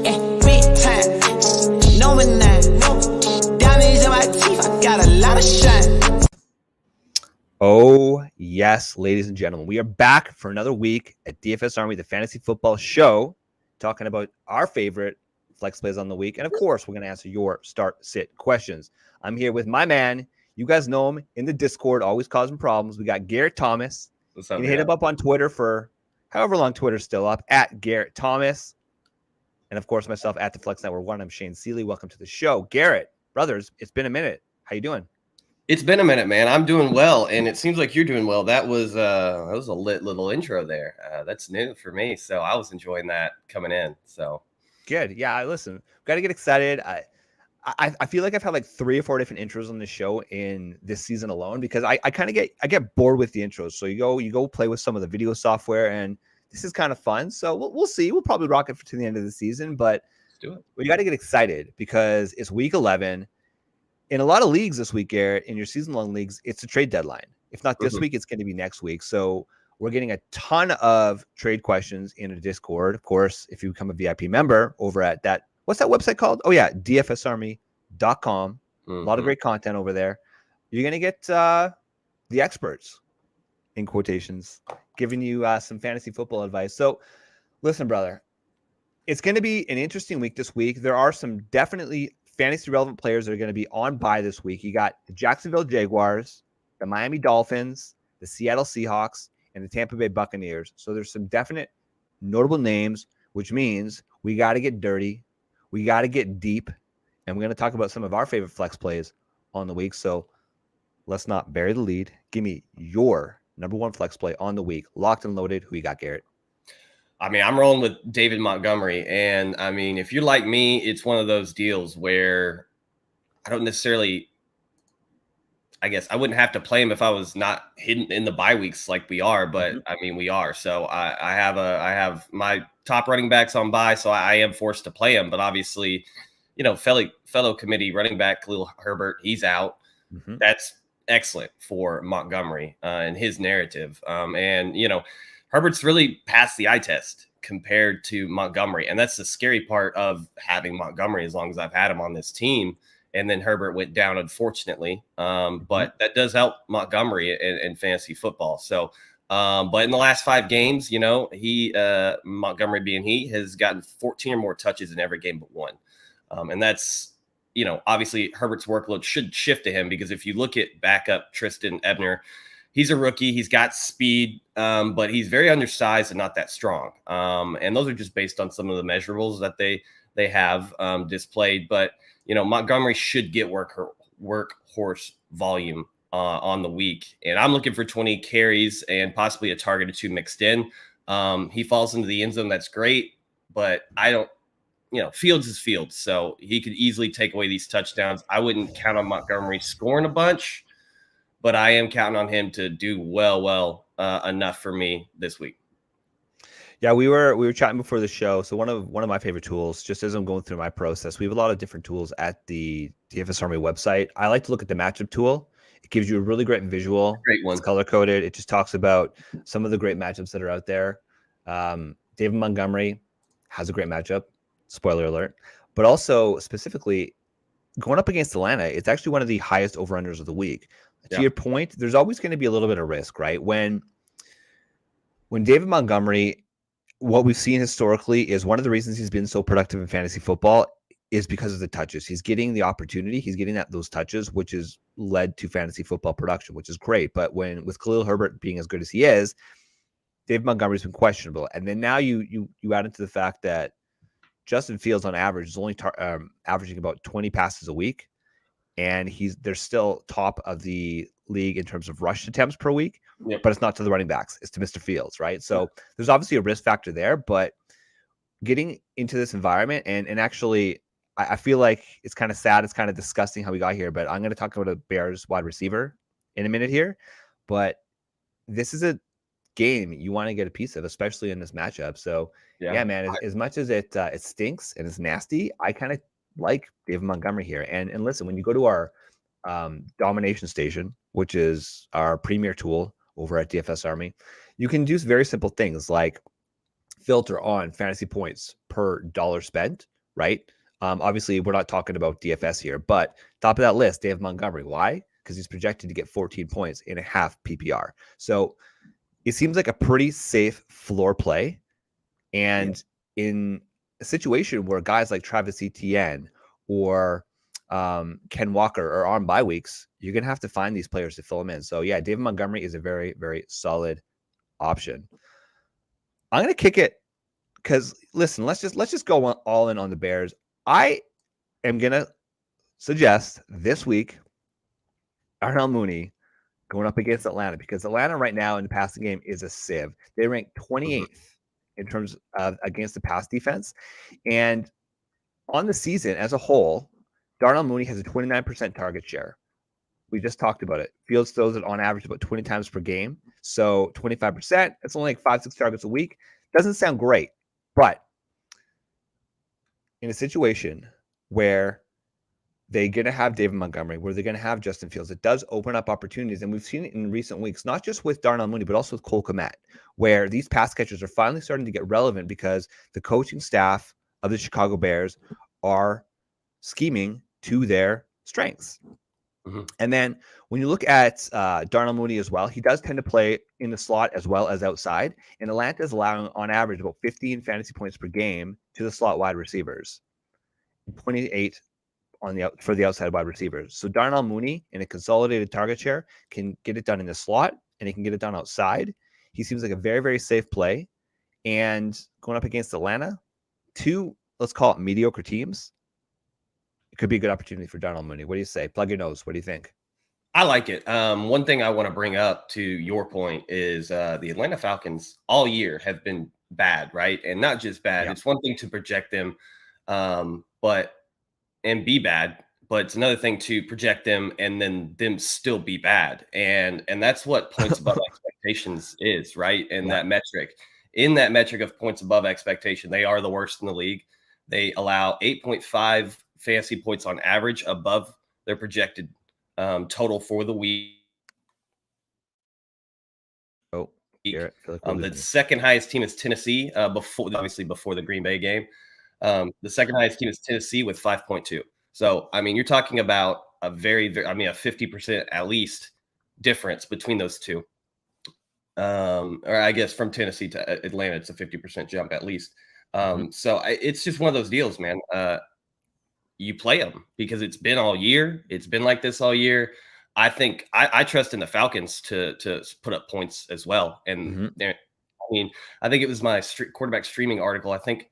Big time. No man nine. Diamonds in my teeth. I got a lot of shine. Oh, yes, ladies and gentlemen. We are back for another week at DFS Army, the fantasy football show, talking about our favorite flex plays on the week. And of course, we're going to answer your start sit questions. I'm here with my man. You guys know him in the Discord, always causing problems. We got Garett Thomas. What's up, You can hit him up on Twitter for however long Twitter's still up, at Garett Thomas. And of course, myself at the Flex Network 1. I'm Shane Seeley. Welcome to the show. Garett, brothers, it's been a minute. How you doing? It's been a minute, man. I'm doing well, and it seems like you're doing well. That was a lit little intro there. That's new for me, so I was enjoying that coming in. So good. Yeah, listen, got to get excited. I feel like I've had like 3 or 4 different intros on the show in this season alone because I kind of get bored with the intros. So you go play with some of the video software, and this is kind of fun. So we'll see. We'll probably rock it to the end of the season, but let's do it. We got to get excited because it's week 11. In a lot of leagues this week, Garett, in your season-long leagues, it's a trade deadline. If not this week, it's going to be next week. So we're getting a ton of trade questions in a Discord. Of course, if you become a VIP member over at that, what's that website called? Oh, yeah, dfsarmy.com. A lot of great content over there. You're going to get the experts, in quotations, giving you some fantasy football advice. So listen, brother, it's going to be an interesting week this week. There are some definitely fantasy relevant players that are going to be on bye this week. You got the Jacksonville Jaguars, the Miami Dolphins, the Seattle Seahawks, and the Tampa Bay Buccaneers. So there's some definite notable names, which means we got to get dirty. We got to get deep. And we're going to talk about some of our favorite flex plays on the week. So let's not bury the lead. Give me your number one flex play on the week. Locked and loaded. Who you got, Garett? I mean, I'm rolling with David Montgomery. And I mean, if you're like me, it's one of those deals where I don't necessarily, I guess I wouldn't have to play him if I was not hidden in the bye weeks like we are, but I mean, we are. So I have my top running backs on bye, so I am forced to play him. But obviously, you know, fellow committee running back Khalil Herbert, he's out. That's excellent for Montgomery and his narrative. And, you know, Herbert's really passed the eye test compared to Montgomery. And that's the scary part of having Montgomery as long as I've had him on this team. And then Herbert went down, unfortunately. But that does help Montgomery in fantasy football. So, but in the last 5 games, you know, Montgomery being he has gotten 14 or more touches in every game but one. And that's, you know, obviously Herbert's workload should shift to him because if you look at backup Tristan Ebner, he's a rookie. He's got speed, but he's very undersized and not that strong. And those are just based on some of the measurables that they have displayed. But, you know, Montgomery should get workhorse volume on the week. And I'm looking for 20 carries and possibly a target or 2 mixed in. He falls into the end zone. That's great. But I don't, you know, Fields is Fields. So he could easily take away these touchdowns. I wouldn't count on Montgomery scoring a bunch, but I am counting on him to do well enough for me this week. Yeah, we were chatting before the show. So one of my favorite tools, just as I'm going through my process, we have a lot of different tools at the DFS Army website. I like to look at the matchup tool. It gives you a really great visual. Great one. It's color coded. It just talks about some of the great matchups that are out there. David Montgomery has a great matchup. Spoiler alert. But also specifically going up against Atlanta, it's actually one of the highest over-unders of the week. To your point, there's always going to be a little bit of risk, right? When David Montgomery, what we've seen historically is one of the reasons he's been so productive in fantasy football is because of the touches. He's getting the opportunity. He's getting those touches, which has led to fantasy football production, which is great. But with Khalil Herbert being as good as he is, David Montgomery's been questionable. And then now you add into the fact that Justin Fields on average is only averaging about 20 passes a week. And they're still top of the league in terms of rush attempts per week, but it's not to the running backs. It's to Mr. Fields, right? So there's obviously a risk factor there, but getting into this environment and actually I feel like it's kind of sad. It's kind of disgusting how we got here, but I'm going to talk about a Bears wide receiver in a minute here. But this is a game you want to get a piece of, especially in this matchup. So yeah man, as much as it stinks and it's nasty, I kind of like David Montgomery here. And listen, when you go to our domination station, which is our premier tool over at DFS Army, you can do very simple things like filter on fantasy points per dollar spent, right? Obviously, we're not talking about DFS here, but top of that list, Dave Montgomery. Why? Because he's projected to get 14 points in a half PPR. So it seems like a pretty safe floor play. And in a situation where guys like Travis Etienne or Ken Walker are on bye weeks, you're going to have to find these players to fill them in. So yeah, David Montgomery is a very, very solid option. I'm going to kick it because listen, let's just go all in on the Bears. I am going to suggest this week Darnell Mooney going up against Atlanta, because Atlanta right now in the passing game is a sieve. They rank 28th in terms of against the pass defense. And on the season as a whole, Darnell Mooney has a 29% target share. We just talked about it. Fields throws it on average about 20 times per game. So 25%, it's only like 5-6 targets a week. Doesn't sound great. But in a situation where they're going to have David Montgomery, where they're going to have Justin Fields, it does open up opportunities. And we've seen it in recent weeks, not just with Darnell Mooney, but also with Cole Kmet, where these pass catchers are finally starting to get relevant because the coaching staff of the Chicago Bears are scheming to their strengths. And then when you look at Darnell Mooney as well, he does tend to play in the slot as well as outside. And Atlanta is allowing on average about 15 fantasy points per game to the slot wide receivers, 28 for the outside wide receivers. So Darnell Mooney in a consolidated target share can get it done in the slot and he can get it done outside. He seems like a very, very safe play. And going up against Atlanta, two, let's call it mediocre teams, it could be a good opportunity for Darnell Mooney. What do you say? Plug your nose. What do you think? I like it. One thing I want to bring up to your point is the Atlanta Falcons all year have been bad, right? And not just bad. Yeah. It's one thing to project them, and be bad, but it's another thing to project them and then them still be bad. And that's what points above expectations is, right? And that metric, in that metric of points above expectation, they are the worst in the league. They allow 8.5 fantasy points on average above their projected total for the week. Garett, the second highest team is Tennessee, before the Green Bay game. The second highest team is Tennessee with 5.2. So, I mean, you're talking about a very, very, a 50% at least difference between those two. Or I guess from Tennessee to Atlanta, it's a 50% jump at least. So it's just one of those deals, man. You play them because it's been all year. It's been like this all year. I think I trust in the Falcons to put up points as well. And I think it was my quarterback streaming article. I think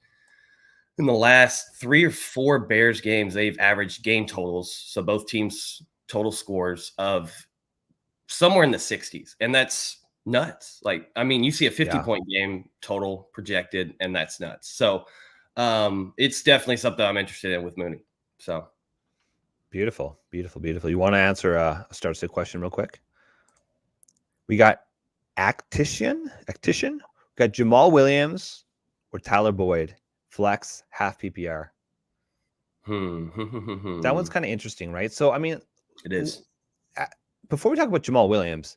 in the last 3 or 4 Bears games, they've averaged game totals, so both teams' total scores of somewhere in the 60s, and that's nuts. Like, I mean, you see a 50-point game total projected, and that's nuts. So it's definitely something I'm interested in with Mooney. So beautiful. You want to answer a start sit question real quick? We got Actician. We got Jamal Williams or Tyler Boyd. Flex, half PPR. That one's kind of interesting, right? So, I mean, it is. Before we talk about Jamal Williams,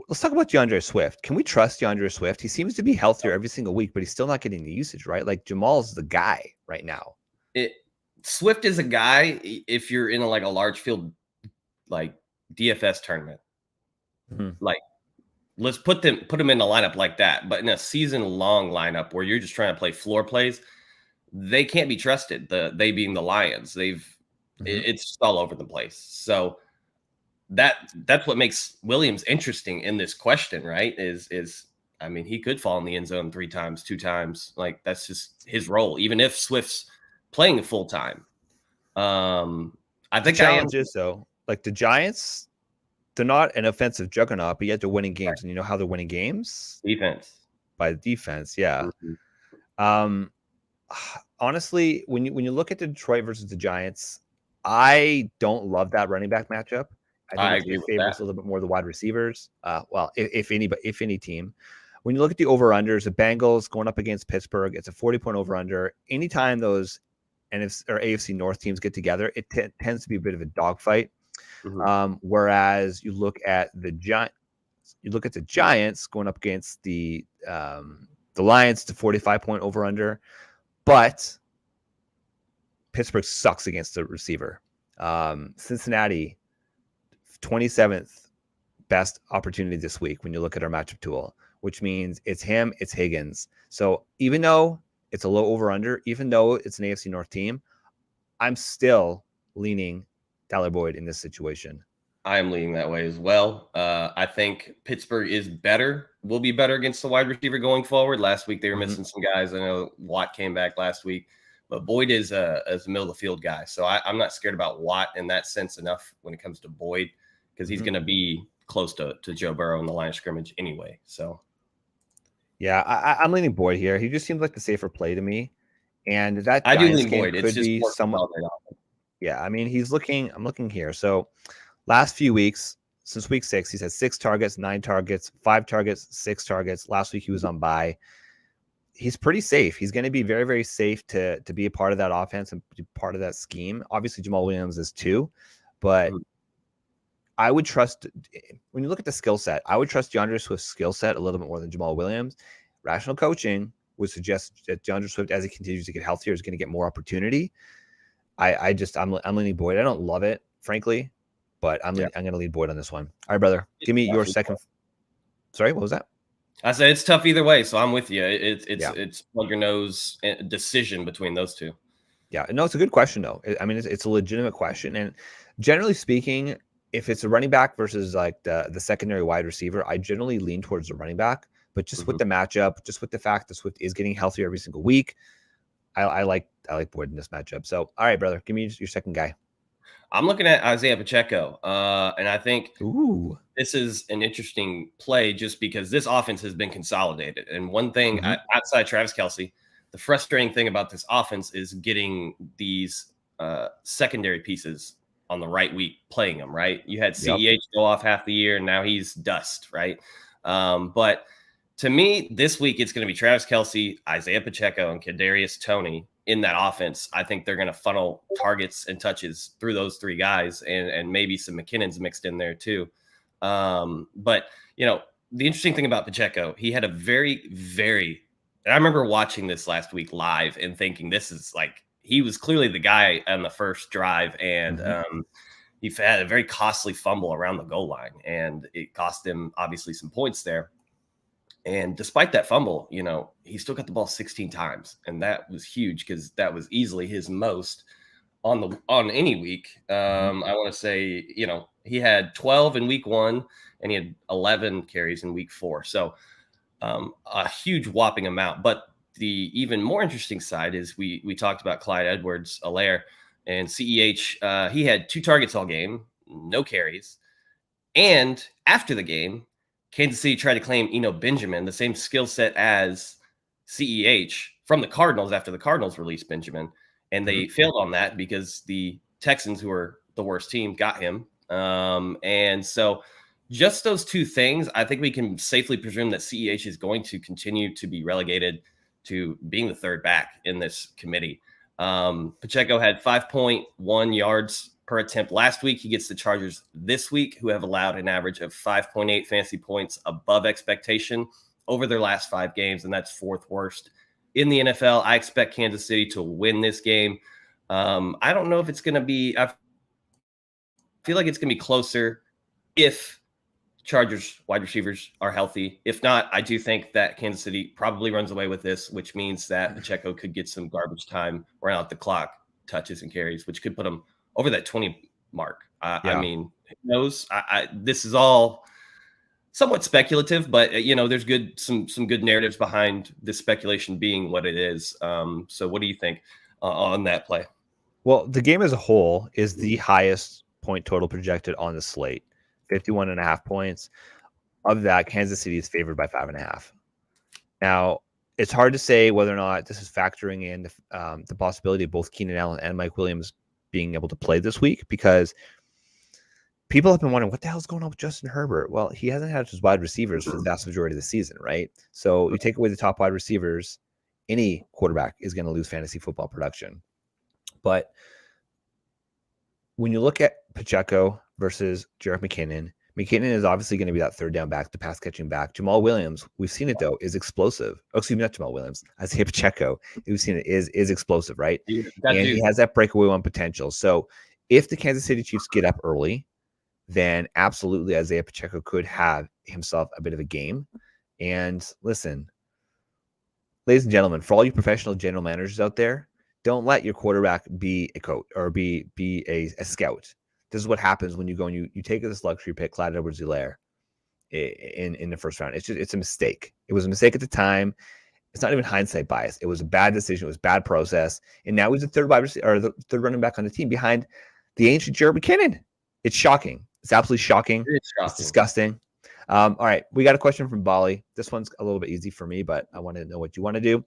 let's talk about DeAndre Swift. Can we trust DeAndre Swift? He seems to be healthier every single week, but he's still not getting the usage, right? Like, Jamal's the guy right now. Swift is a guy if you're in a large field, like DFS tournament. Like, let's put him in the lineup like that. But in a season-long lineup where you're just trying to play floor plays, they can't be trusted. They being the Lions, it's just all over the place. So that's what makes Williams interesting in this question, right? I mean, he could fall in the end zone 3 times, 2 times. Like, that's just his role. Even if Swift's playing full time, I think the challenge is though, like the Giants. They're not an offensive juggernaut, but yet they're winning games. Right. And you know how they're winning games? Defense. By defense, yeah. Honestly, when you look at Detroit versus the Giants, I don't love that running back matchup. I think it favors a little bit more the wide receivers. Well, if any team. When you look at the over-unders, the Bengals going up against Pittsburgh, it's a 40-point over-under. Anytime those NFC or AFC North teams get together, it tends to be a bit of a dogfight. Whereas you look at the Giants going up against the the Lions, it's a 45-point over-under. But Pittsburgh sucks against the receiver. Cincinnati, 27th best opportunity this week when you look at our matchup tool, which means it's him, it's Higgins. So even though it's a low over-under, even though it's an AFC North team, I'm still leaning Tyler Boyd in this situation. I am leaning that way as well. I think Pittsburgh will be better against the wide receiver going forward. Last week they were missing some guys. I know Watt came back last week, but Boyd is a middle of the field guy. So I'm not scared about Watt in that sense enough when it comes to Boyd, because he's going to be close to Joe Burrow in the line of scrimmage anyway. So yeah, I'm leaning Boyd here. He just seems like the safer play to me. And that I do Giants lean game Boyd. could It's just be more somewhat. Yeah, I mean, I'm looking here. So last few weeks, since week 6, he's had 6 targets, 9 targets, 5 targets, 6 targets. Last week he was on bye. He's pretty safe. He's going to be very, very safe to be a part of that offense and be part of that scheme. Obviously, Jamal Williams is too, but I would trust, when you look at the skill set, I would trust DeAndre Swift's skill set a little bit more than Jamal Williams. Rational coaching would suggest that DeAndre Swift, as he continues to get healthier, is going to get more opportunity. I'm leaning Boyd. I don't love it, frankly, but I'm going to lead Boyd on this one. All right, brother, give me your second. Sorry, what was that? I said it's tough either way, so I'm with you. It's plug your nose decision between those two. Yeah, no, it's a good question though. I mean, it's a legitimate question, and generally speaking, if it's a running back versus like the secondary wide receiver, I generally lean towards the running back. But just with the matchup, just with the fact that Swift is getting healthier every single week, I like Boyd in this matchup. So, all right, brother, give me your second guy. I'm looking at Isaiah Pacheco, and I think this is an interesting play just because this offense has been consolidated. And one thing outside Travis Kelce, the frustrating thing about this offense is getting these secondary pieces on the right week playing them, right? You had CEH go off half the year, and now he's dust, right? But to me, this week it's going to be Travis Kelce, Isaiah Pacheco, and Kadarius Toney in that offense. I think they're going to funnel targets and touches through those 3 guys, and maybe some McKinnon's mixed in there too. But the interesting thing about Pacheco, he had a very, very, and I remember watching this last week live and thinking this is like, he was clearly the guy on the first drive, and he had a very costly fumble around the goal line, and it cost him obviously some points there. And despite that fumble, he still got the ball 16 times, and that was huge because that was easily his most on any week. I want to say, he had 12 in week 1, and he had 11 carries in week 4. So a huge whopping amount. But the even more interesting side is we talked about Clyde Edwards-Helaire and CEH. He had 2 targets all game, no carries. And after the game, Kansas City tried to claim Eno Benjamin, the same skill set as CEH, from the Cardinals after the Cardinals released Benjamin. And they failed on that because the Texans, who are the worst team, got him. And so just those 2 things, I think we can safely presume that CEH is going to continue to be relegated to being the 3rd back in this committee. Pacheco had 5.1 yards per attempt last week. He gets the Chargers this week, who have allowed an average of 5.8 fantasy points above expectation over their last 5 games, and that's 4th worst in the NFL. I expect Kansas City to win this game. I don't know if it's going to be – I feel like it's going to be closer if Chargers wide receivers are healthy. If not, I do think that Kansas City probably runs away with this, which means that Pacheco could get some garbage time, run out the clock, touches and carries, which could put him over that 20 mark. I mean, who knows? This is all somewhat speculative, but there's some good narratives behind this speculation being what it is. So what do you think on that play? Well, the game as a whole is the highest point total projected on the slate, 51.5 points. Of that, Kansas City is favored by 5.5. Now, it's hard to say whether or not this is factoring in the possibility of both Keenan Allen and Mike Williams being able to play this week, because people have been wondering what the hell's going on with Justin Herbert. Well, he hasn't had his wide receivers for the vast majority of the season, right? So you take away the top wide receivers, any quarterback is going to lose fantasy football production. But when you look at Pacheco versus Jerick McKinnon, McKinnon is obviously going to be that third down back, the pass catching back. Jamal Williams, we've seen it though, is explosive. Oh, excuse me, not Jamal Williams. Isaiah Pacheco, we've seen it is explosive, right? And he has that breakaway one potential. So if the Kansas City Chiefs get up early, then absolutely Isaiah Pacheco could have himself a bit of a game. And listen, ladies and gentlemen, for all you professional general managers out there, don't let your quarterback be a coach or be a scout. This is what happens when you go and you take this luxury pick, Clyde Edwards-Helaire, in the first round. It's a mistake. It was a mistake at the time. It's not even hindsight bias. It was a bad decision. It was a bad process. And now he's the third running back on the team behind the ancient Jared McKinnon. It's shocking. It's absolutely shocking. It's disgusting. All right. We got a question from Bali. This one's a little bit easy for me, but I want to know what you want to do.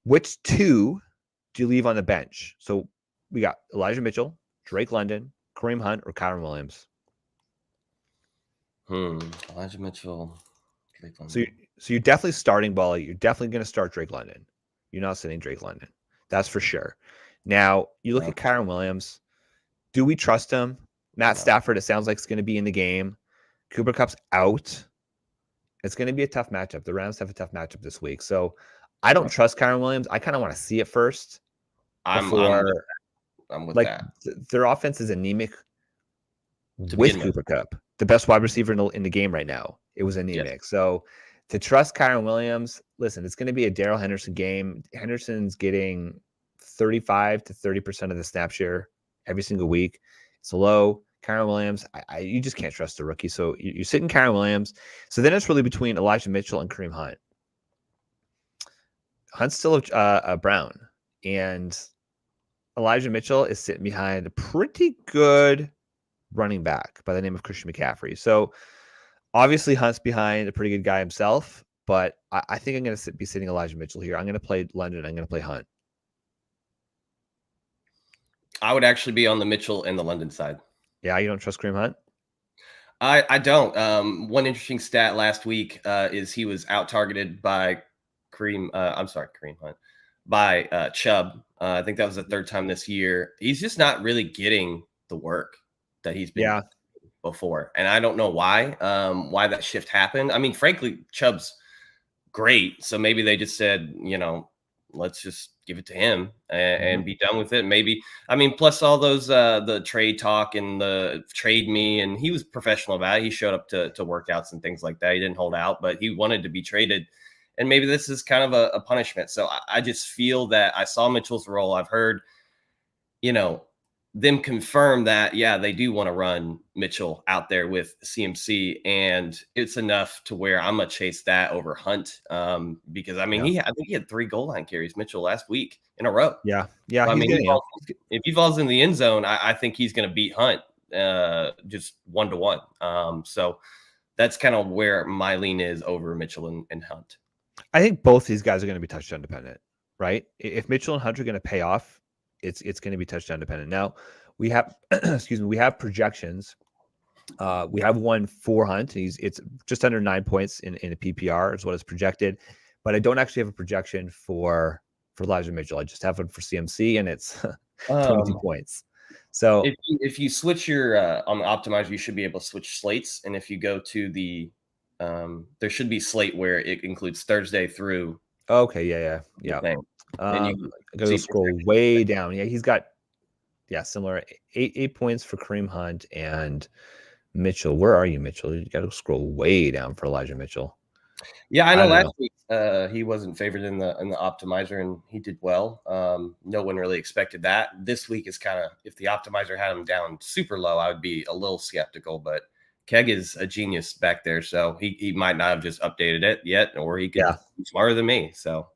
Which two do you leave on the bench? So we got Elijah Mitchell, Drake London, Kareem Hunt, or Kyron Williams? Elijah Mitchell, Drake London. So you're definitely starting Bali. You're definitely going to start Drake London. You're not sitting Drake London. That's for sure. Now, you look at Kyron Williams. Do we trust him? Matt Stafford, it sounds like, it's going to be in the game. Cooper Kupp's out. It's going to be a tough matchup. The Rams have a tough matchup this week. So I don't trust Kyron Williams. I kind of want to see it first. I'm with that. Their offense is anemic with Cooper Kupp, the best wide receiver in the game right now. It was anemic. Yes. So to trust Kyron Williams, listen, it's going to be a Darrell Henderson game. Henderson's getting 35 to 30% of the snap share every single week. It's low. Kyron Williams, you just can't trust the rookie. So you're sitting Kyron Williams. So then it's really between Elijah Mitchell and Kareem Hunt. Hunt's still a Brown, and Elijah Mitchell is sitting behind a pretty good running back by the name of Christian McCaffrey. So obviously Hunt's behind a pretty good guy himself, but I think I'm going to be sitting Elijah Mitchell here. I'm going to play London. I'm going to play Hunt. I would actually be on the Mitchell and the London side. Yeah, you don't trust Kareem Hunt? I don't. One interesting stat last week is he was out-targeted by Kareem Hunt, by Chubb. I think that was the third time this year. He's just not really getting the work that he's been before. And I don't know why that shift happened. I mean, frankly, Chubb's great. So maybe they just said, let's just give it to him and be done with it. Maybe, I mean, plus all those, the trade talk and the trade me, and he was professional about it. He showed up to workouts and things like that. He didn't hold out, but he wanted to be traded. And maybe this is kind of a punishment. So I just feel that I saw Mitchell's role. I've heard, them confirm that, yeah, they do want to run Mitchell out there with CMC, and it's enough to where I'm going to chase that over Hunt. Because I mean, I think he had 3 goal line carries, Mitchell, last week in a row. Yeah. So, I mean, if he falls in the end zone, I think he's going to beat Hunt just 1-to-1. So that's kind of where my lean is over Mitchell and Hunt. I think both these guys are going to be touchdown dependent, right? If Mitchell and Hunt are going to pay off, it's going to be touchdown dependent. Now we have, we have projections. We have one for Hunt. It's just under 9 points in a PPR is what is projected, but I don't actually have a projection for Elijah Mitchell. I just have one for CMC, and it's 22 points. So if you switch your on the optimizer, you should be able to switch slates. And if you go to the there should be slate where it includes Thursday through. Okay. Yeah. And you go scroll way down. Yeah, he's got similar 8 points for Kareem Hunt and Mitchell. Where are you, Mitchell? You got to scroll way down for Elijah Mitchell. Yeah, I know last week he wasn't favored in the optimizer, and he did well. No one really expected that. This week is kind of, if the optimizer had him down super low, I would be a little skeptical, but Keg is a genius back there, so he might not have just updated it yet, or he could be smarter than me. So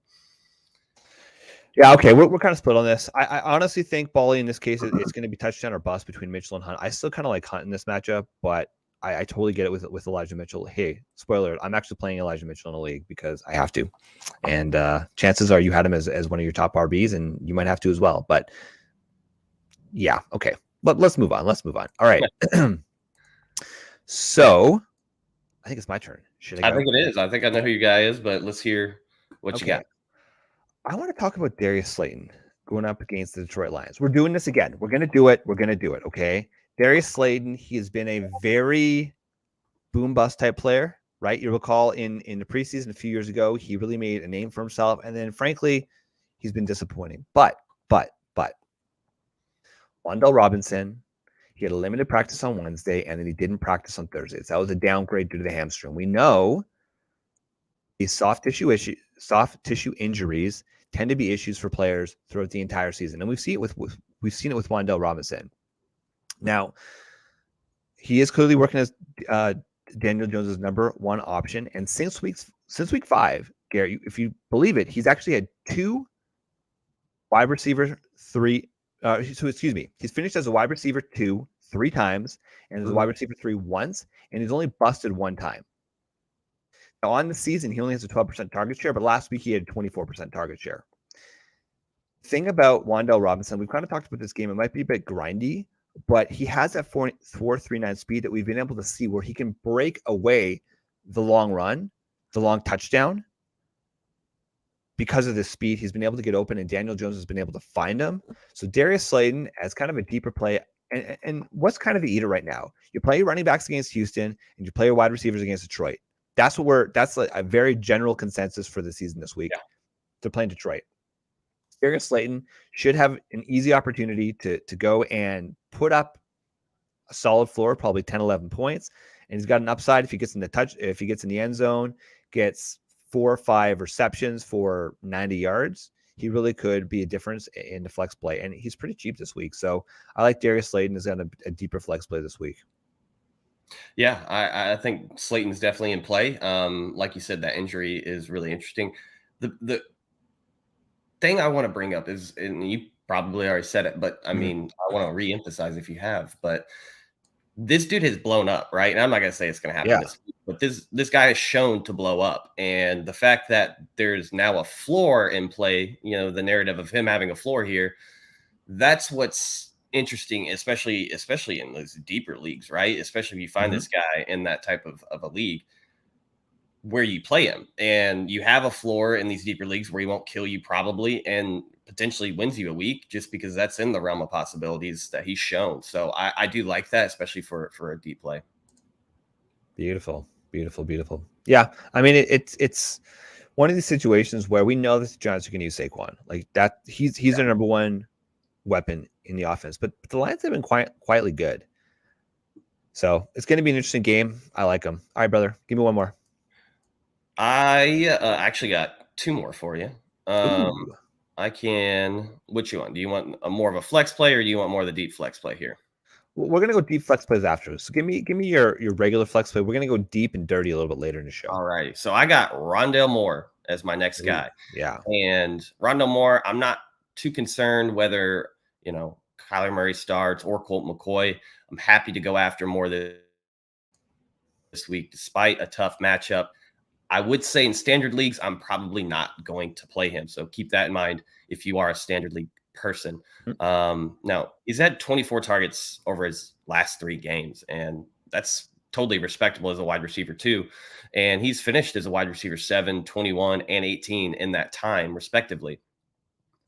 yeah, okay, we're kind of split on this. I honestly think, Bally, in this case, it's going to be touchdown or bust between Mitchell and Hunt. I still kind of like Hunt in this matchup, but I totally get it with Elijah Mitchell. Hey, spoiler, I'm actually playing Elijah Mitchell in a league because I have to. And chances are you had him as one of your top RBs, and you might have to as well. But yeah, okay. But let's move on. All right. So I think it's my turn. Should I go? I think it is. I think I know who your guy is, but let's hear what you got. I want to talk about Darius Slayton going up against the Detroit Lions. We're doing this again. We're going to do it. Okay. Darius Slayton, he has been a very boom bust type player, right? You recall in the preseason a few years ago, he really made a name for himself. And then frankly, he's been disappointing. But Wan'Dale Robinson, he had a limited practice on Wednesday, and then he didn't practice on Thursday. So that was a downgrade due to the hamstring. We know these soft tissue injuries tend to be issues for players throughout the entire season, and we've seen it with Wan'Dale Robinson. Now, he is clearly working as Daniel Jones's number one option, and since week 5, Garrett, if you believe it, he's actually had 2 wide receiver 3. He's finished as a wide receiver 2 3 times, and as a wide receiver 3 once, and he's only busted 1 time. Now, on the season, he only has a 12% target share, but last week he had a 24% target share. Thing about Wan'Dale Robinson, we've kind of talked about this game. It might be a bit grindy, but he has that 4.39 speed that we've been able to see where he can break away the long run, the long touchdown. Because of this speed, he's been able to get open, and Daniel Jones has been able to find him. So Darius Slayton as kind of a deeper play. And what's kind of the eater right now? You play your running backs against Houston, and you play your wide receivers against Detroit. That's like a very general consensus for the season this week. Yeah. They're playing Detroit. Darius Slayton should have an easy opportunity to go and put up a solid floor, probably 10, 11 points. And he's got an upside if he gets in the end zone, gets 4 or 5 receptions for 90 yards. He really could be a difference in the flex play. And he's pretty cheap this week. So I like Darius Slayton has got a deeper flex play this week. Yeah, I think Slayton's definitely in play. Like you said, that injury is really interesting. The thing I want to bring up is, and you probably already said it, but I mean, I want to reemphasize if you have, but this dude has blown up, right? And I'm not going to say it's going to happen this week, but this guy is shown to blow up. And the fact that there's now a floor in play, the narrative of him having a floor here, that's what's interesting, especially in those deeper leagues, right? Especially if you find this guy in that type of a league where you play him and you have a floor in these deeper leagues where he won't kill you probably and potentially wins you a week, just because that's in the realm of possibilities that he's shown. So I do like that, especially for a deep play. Beautiful. Yeah. I mean, it's one of these situations where we know that the Giants are going to use Saquon like that. He's their number one weapon in the offense, but the Lions have been quietly good. So it's going to be an interesting game. I like them. All right, brother, give me one more. I actually got 2 more for you. I can. Which you want? Do you want more of a flex play, or do you want more of the deep flex play here? Well, we're gonna go deep flex plays after. So give me your regular flex play. We're gonna go deep and dirty a little bit later in the show. All right. So I got Rondale Moore as my next guy. Yeah. And Rondale Moore, I'm not too concerned whether Kyler Murray starts or Colt McCoy. I'm happy to go after Moore this week, despite a tough matchup. I would say in standard leagues, I'm probably not going to play him. So keep that in mind if you are a standard league person. Now, he's had 24 targets over his last 3 games, and that's totally respectable as a wide receiver too. And he's finished as a wide receiver 7, 21, and 18 in that time, respectively.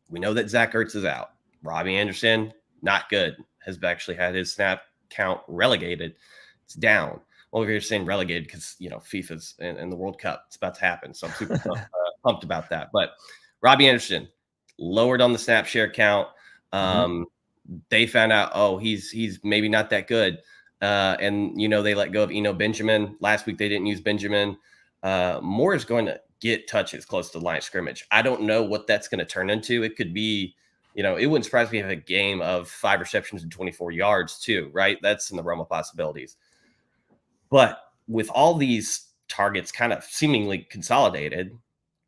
We know that Zach Ertz is out. Robbie Anderson, not good, has actually had his snap count relegated. It's down. Well, you're saying relegated because, FIFA's and the World Cup, it's about to happen. So I'm super pumped about that. But Robbie Anderson lowered on the snap share count. They found out, he's maybe not that good. And, they let go of Eno Benjamin. Last week, they didn't use Benjamin. Moore is going to get touches close to the line of scrimmage. I don't know what that's going to turn into. It could be, it wouldn't surprise me if a game of 5 receptions and 24 yards too, right? That's in the realm of possibilities. But with all these targets kind of seemingly consolidated,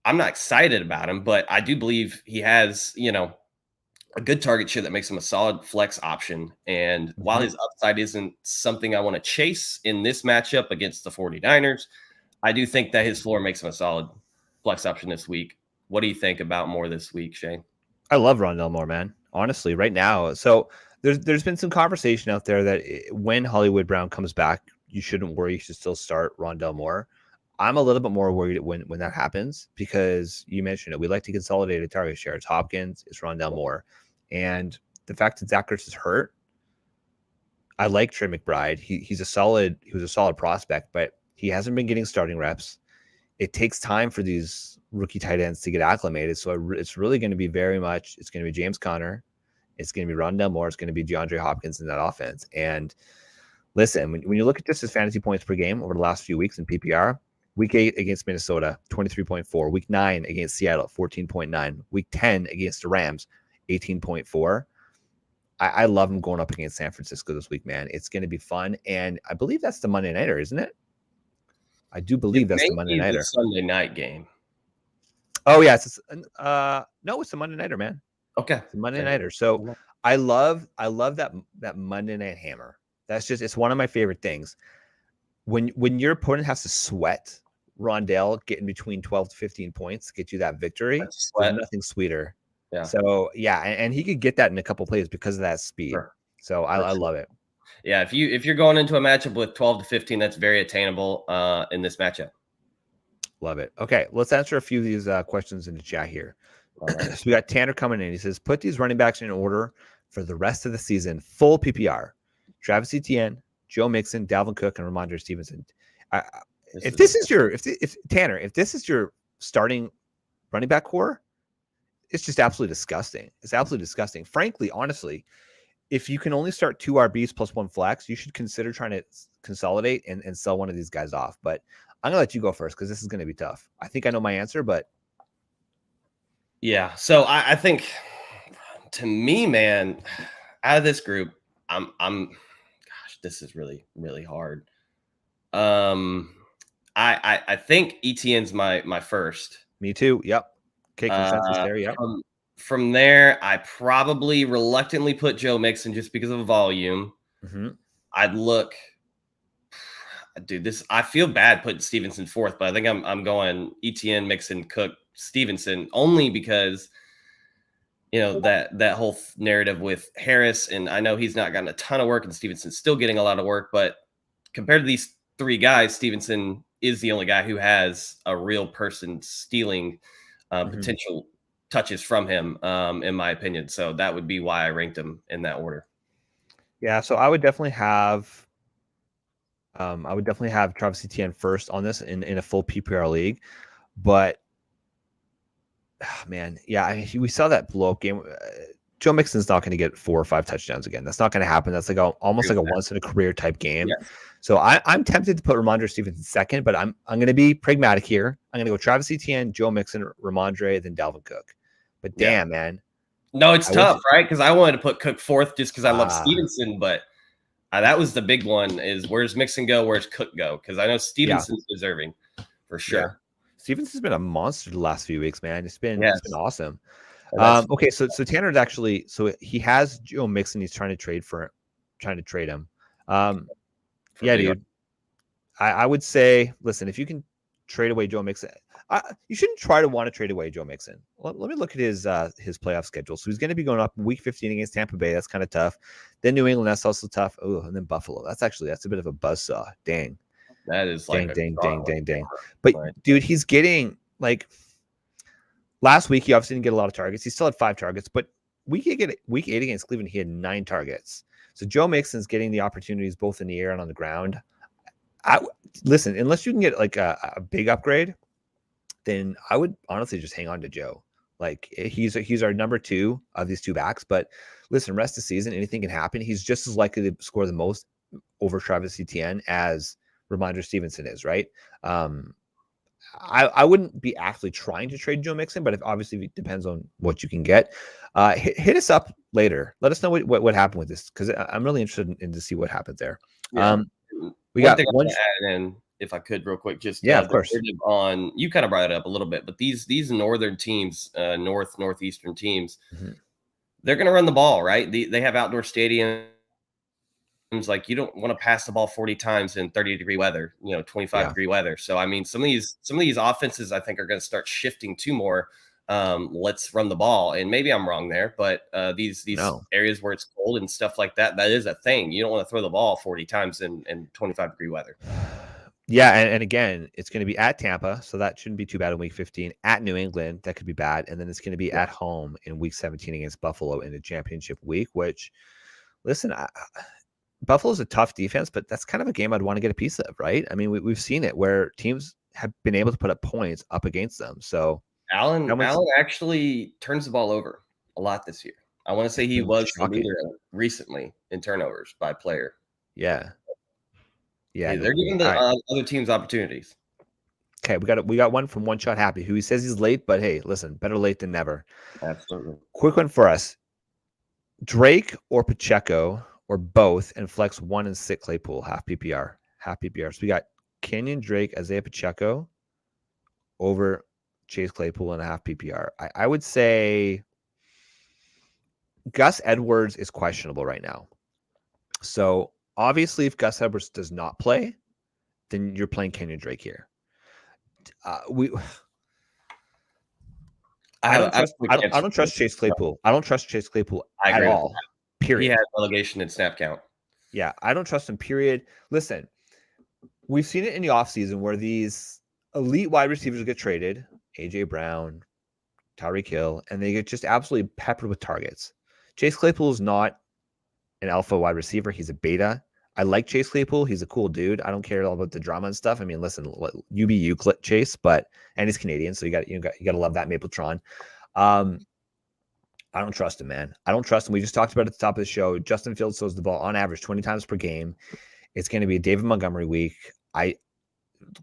I'm not excited about him, but I do believe he has, a good target share that makes him a solid flex option. And while his upside isn't something I want to chase in this matchup against the 49ers, I do think that his floor makes him a solid flex option this week. What do you think about Moore this week, Shane? I love Rondale Moore, man. Honestly, right now. So there's been some conversation out there that when Hollywood Brown comes back, you shouldn't worry. You should still start Rondale Moore. I'm a little bit more worried when that happens because you mentioned it. We like to consolidate a target share. It's Hopkins, it's Rondale Moore. And the fact that Zach Ertz is hurt, I like Trey McBride. He was a solid prospect, but he hasn't been getting starting reps. It takes time for these rookie tight ends to get acclimated. So it's really going to be it's going to be James Conner. It's going to be Rondell Moore. It's going to be DeAndre Hopkins in that offense. And listen, when you look at just his fantasy points per game over the last few weeks in PPR, week 8 against Minnesota, 23.4. Week 9 against Seattle, 14.9. Week 10 against the Rams, 18.4. I love him going up against San Francisco this week, man. It's going to be fun. And I believe that's the Monday Nighter, isn't it? I do believe that's the Monday Nighter. Sunday night game. Oh, yeah. No, it's the Monday Nighter, man. Okay. It's the Monday Nighter. So I love that Monday Night Hammer. It's one of my favorite things. When your opponent has to sweat Rondell getting between 12 to 15 points to get you that victory, there's nothing sweeter. Yeah. So yeah, and he could get that in a couple plays because of that speed. Sure. So I love it. Yeah, if you're going into a matchup with 12 to 15, that's very attainable in this matchup. Love it. Okay, let's answer a few of these questions in the chat here. Right. So we got Tanner coming in. He says, put these running backs in order for the rest of the season, full PPR. Travis Etienne, Joe Mixon, Dalvin Cook, and Ramondre Stevenson. If this is your starting running back core, it's just absolutely disgusting. It's absolutely disgusting. Frankly, honestly, if you can only start 2 RBs plus 1 flex, you should consider trying to consolidate and sell one of these guys off. But I'm going to let you go first because this is going to be tough. I think I know my answer, but. Yeah. So I think, to me, man, out of this group, gosh, this is really, really hard. I think Etienne's my first. Me too. Yep. Okay, consensus there. Yep. From there, I probably reluctantly put Joe Mixon just because of volume. Mm-hmm. I'd look, dude. I feel bad putting Stevenson fourth, but I think I'm going Etienne, Mixon, Cook, Stevenson only because that whole narrative with Harris, and I know he's not gotten a ton of work, and Stevenson's still getting a lot of work, but compared to these 3 guys, Stevenson is the only guy who has a real person stealing potential touches from him, in my opinion. So that would be why I ranked him in that order. Yeah, so I would definitely have Travis Etienne first on this in a full PPR league, but man, yeah, we saw that blow up game. Joe Mixon's not going to get 4 or 5 touchdowns again. That's not going to happen. That's almost like a once in a career type game. Yeah. So I'm tempted to put Ramondre Stevenson second, but I'm going to be pragmatic here. I'm going to go Travis Etienne, Joe Mixon, Ramondre, then Dalvin Cook. But damn, man. No, it's tough, right? Because I wanted to put Cook fourth just because I love Stevenson, but that was the big one is where's Mixon go? Where's Cook go? Because I know Stevenson's deserving for sure. Yeah. Stevenson's been a monster the last few weeks, man. It's been awesome. Okay, so Tanner's actually, so he has Joe Mixon. He's trying to trade him. Yeah, dude. I would say, listen, if you can trade away Joe Mixon, you shouldn't try to want to trade away Joe Mixon. Let me look at his playoff schedule. So he's going to be going up week 15 against Tampa Bay. That's kind of tough. Then New England, that's also tough. Oh, and then Buffalo. That's a bit of a buzzsaw. Dang. That is dang. But dude, he's getting last week he obviously didn't get a lot of targets. He still had 5 targets, but week 8 against Cleveland, he had 9 targets. So Joe Mixon's getting the opportunities both in the air and on the ground. Listen, unless you can get a big upgrade, then I would honestly just hang on to Joe. He's our number 2 of these 2 backs. But listen, rest of the season, anything can happen. He's just as likely to score the most over Travis Etienne as Ramondre Stevenson is, right? I wouldn't be actually trying to trade Joe Mixon, but obviously it depends on what you can get. Hit us up later. Let us know what happened with this because I'm really interested in to see what happens there. Yeah. We got one to add in, if I could, real quick. Just of course. On you kind of brought it up a little bit, but these northern teams, northeastern teams, they're going to run the ball, right? They have outdoor stadiums. Like you don't want to pass the ball 40 times in 30-degree weather, 25-degree weather. So I mean, some of these offenses I think are going to start shifting to more. Let's run the ball, and maybe I'm wrong there, but these areas where it's cold and stuff like that is a thing. You don't want to throw the ball 40 times in 25-degree weather. Yeah, and again, it's going to be at Tampa, so that shouldn't be too bad in week 15. At New England, that could be bad, and then it's going to be at home in week 17 against Buffalo in the championship week. Which, listen, Buffalo's a tough defense, but that's kind of a game I'd want to get a piece of, right? I mean, we've seen it where teams have been able to put up points up against them. So Allen actually turns the ball over a lot this year. I want to say he was the leader recently in turnovers by player. Yeah. Hey, they're giving the other teams opportunities. Okay, we got one from One Shot Happy, who he says he's late, but hey, listen, better late than never. Absolutely. Quick one for us: Drake or Pacheco or both, and flex 1 and 6 Claypool half PPR. So we got Kenyon Drake, Isaiah Pacheco over Chase Claypool and a half PPR. I would say Gus Edwards is questionable right now. So obviously, if Gus Edwards does not play, then you're playing Kenyon Drake here. I don't trust Chase Claypool. I don't trust Chase Claypool at all. Period. He had relegation in snap count. Yeah, I don't trust him. Period. Listen, we've seen it in the offseason where these elite wide receivers get traded, AJ Brown, Tyreek Hill, and they get just absolutely peppered with targets. Chase Claypool is not an alpha wide receiver. He's a beta. I like Chase Claypool. He's a cool dude. I don't care all about the drama and stuff. I mean, listen, you be you, Chase, and he's Canadian, so you got to love that Mapletron. I don't trust him, man. I don't trust him. We just talked about it at the top of the show. Justin Fields throws the ball on average 20 times per game. It's going to be a David Montgomery week.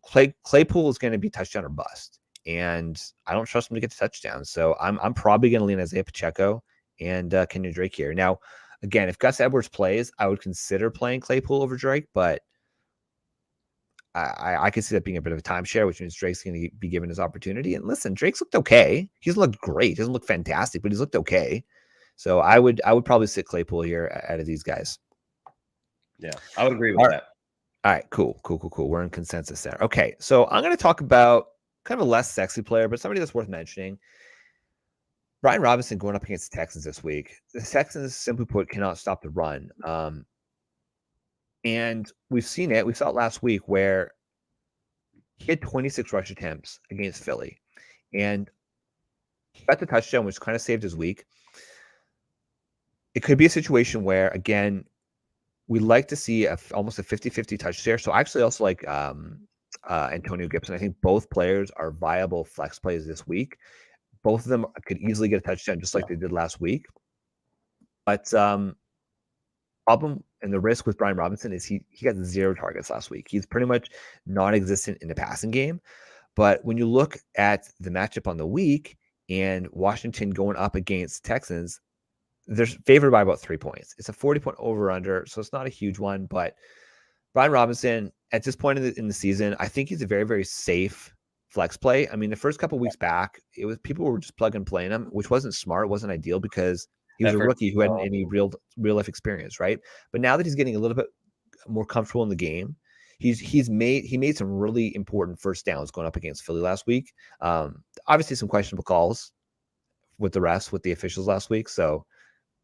Claypool is going to be touchdown or bust, and I don't trust him to get the touchdown. So I'm probably going to lean Isaiah Pacheco and Kenyon Drake here. Now, again, if Gus Edwards plays, I would consider playing Claypool over Drake, but I could see that being a bit of a timeshare, which means Drake's going to be given his opportunity. And listen, Drake's looked okay. He's looked great. He doesn't look fantastic, but he's looked okay. So I would probably sit Claypool here out of these guys. Yeah, I would agree with that. All right, cool. We're in consensus there. Okay, so I'm going to talk about kind of a less sexy player, but somebody that's worth mentioning. Brian Robinson going up against the Texans this week. The Texans, simply put, cannot stop the run. And we've seen it. We saw it last week where he had 26 rush attempts against Philly. And he got the touchdown, which kind of saved his week. It could be a situation where, again, we like to see almost a 50-50 touch share. So I actually also like Antonio Gibson. I think both players are viable flex plays this week. Both of them could easily get a touchdown just like they did last week. But problem and the risk with Brian Robinson is he got 0 targets last week. He's pretty much non-existent in the passing game. But when you look at the matchup on the week and Washington going up against Texans, they're favored by about 3 points. It's a 40-point over-under, so it's not a huge one. But Brian Robinson, at this point in the season, I think he's a very, very safe flex play. I mean, the first couple of weeks back, it was people were just plug and playing him, which wasn't smart. It wasn't ideal because he was a rookie who hadn't any real life experience, right? But now that he's getting a little bit more comfortable in the game, he made some really important first downs going up against Philly last week. Obviously, some questionable calls with the officials last week. So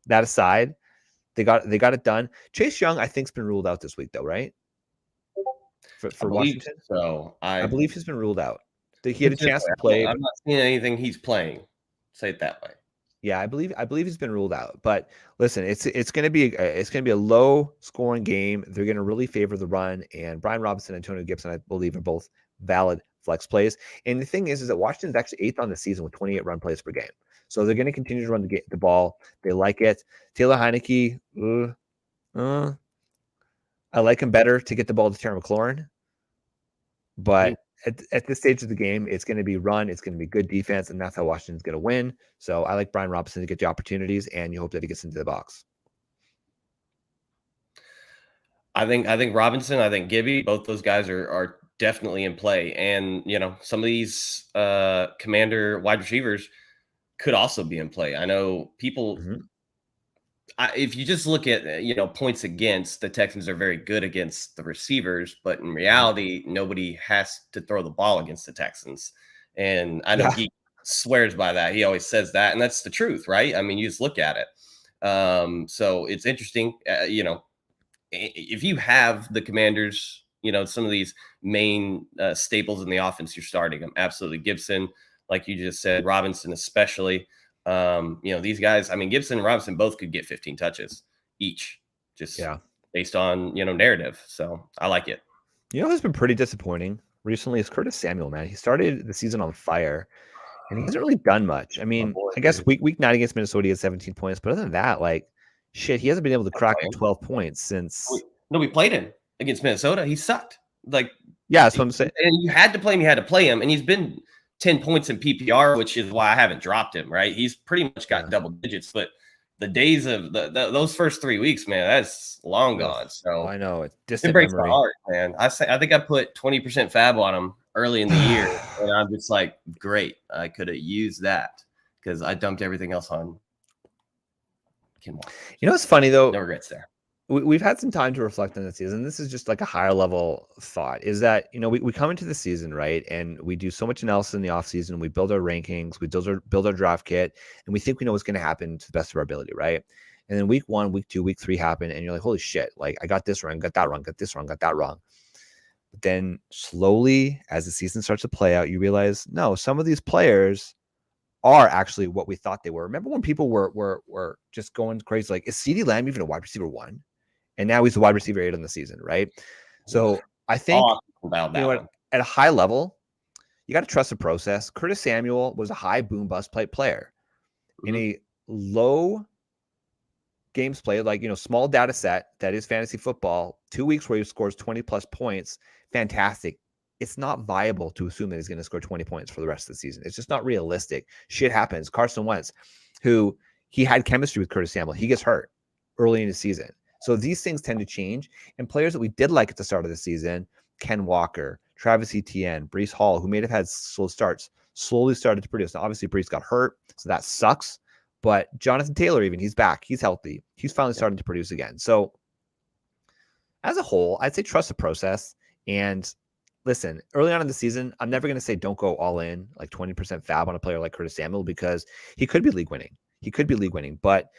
that aside, they got it done. Chase Young, I think, has been ruled out this week, though, right? For Washington, so I believe he's been ruled out. He had a chance to play. I'm not seeing anything he's playing. Say it that way. Yeah, I believe he's been ruled out. But listen, it's going to be a low scoring game. They're going to really favor the run, and Brian Robinson and Antonio Gibson, I believe, are both valid flex plays. And the thing is that Washington's actually 8th on the season with 28 run plays per game. So they're going to continue to run the ball. They like it. Taylor Heineke, I like him better to get the ball to Terry McLaurin. But at this stage of the game, it's going to be run. It's going to be good defense, and that's how Washington's going to win. So I like Brian Robinson to get the opportunities, and you hope that he gets into the box. I think Robinson, I think Gibby, both those guys are definitely in play. And, some of these commander wide receivers could also be in play. I know people, if you just look at, points against, the Texans are very good against the receivers, but in reality, nobody has to throw the ball against the Texans. And I know he swears by that. He always says that, and that's the truth, right? I mean, you just look at it. So it's interesting, if you have the Commanders, some of these main staples in the offense, you're starting them. Absolutely. Gibson, like you just said, Robinson especially. These guys, I mean, Gibson and Robinson both could get 15 touches each. based on, narrative. So I like it. You know who's been pretty disappointing recently is Curtis Samuel, man. He started the season on fire, and he hasn't really done much. I mean, boy, I guess dude. week 9 against Minnesota, he had 17 points, but other than that, like, shit, he hasn't been able to crack playing. 12 points since. No, we played him against Minnesota. He sucked. Like, Yeah, that's what I'm saying. and you had to play him. You had to play him, and he's been 10 points in PPR, which is why I haven't dropped him. Right, he's pretty much got double digits, but the days of those first 3 weeks, man, that's long gone. So I know it's it distant breaks memory. my heart, man. I think I put 20% fab on him early in the year, and I'm just like, great. I could have used that because I dumped everything else on Ken Walker. You know what's funny though? No regrets there. We've had some time to reflect on the season. This is just like a higher level thought, is that, we come into the season, right? And we do so much analysis in the off season. We build our rankings, we build our draft kit, and we think we know what's going to happen to the best of our ability, right? And then week 1, week 2, week 3 happen, and you're like, holy shit, like I got this wrong, got that wrong, got this wrong, got that wrong. But then slowly, as the season starts to play out, you realize, no, some of these players are actually what we thought they were. Remember when people were just going crazy, like, is CeeDee Lamb even a wide receiver 1? And now he's the wide receiver 8 on the season, right? So I think at a high level, you got to trust the process. Curtis Samuel was a high boom bust play player. In a low games played, like, small data set that is fantasy football, 2 weeks where he scores 20 plus points, fantastic. It's not viable to assume that he's going to score 20 points for the rest of the season. It's just not realistic. Shit happens. Carson Wentz, who he had chemistry with Curtis Samuel, he gets hurt early in the season. So these things tend to change. And players that we did like at the start of the season, Ken Walker, Travis Etienne, Breece Hall, who may have had slow starts, slowly started to produce. Now, obviously, Breece got hurt, so that sucks. But Jonathan Taylor, even, he's back. He's healthy. He's finally starting to produce again. So as a whole, I'd say trust the process. And listen, early on in the season, I'm never going to say don't go all in, like 20% fab on a player like Curtis Samuel, because he could be league winning. But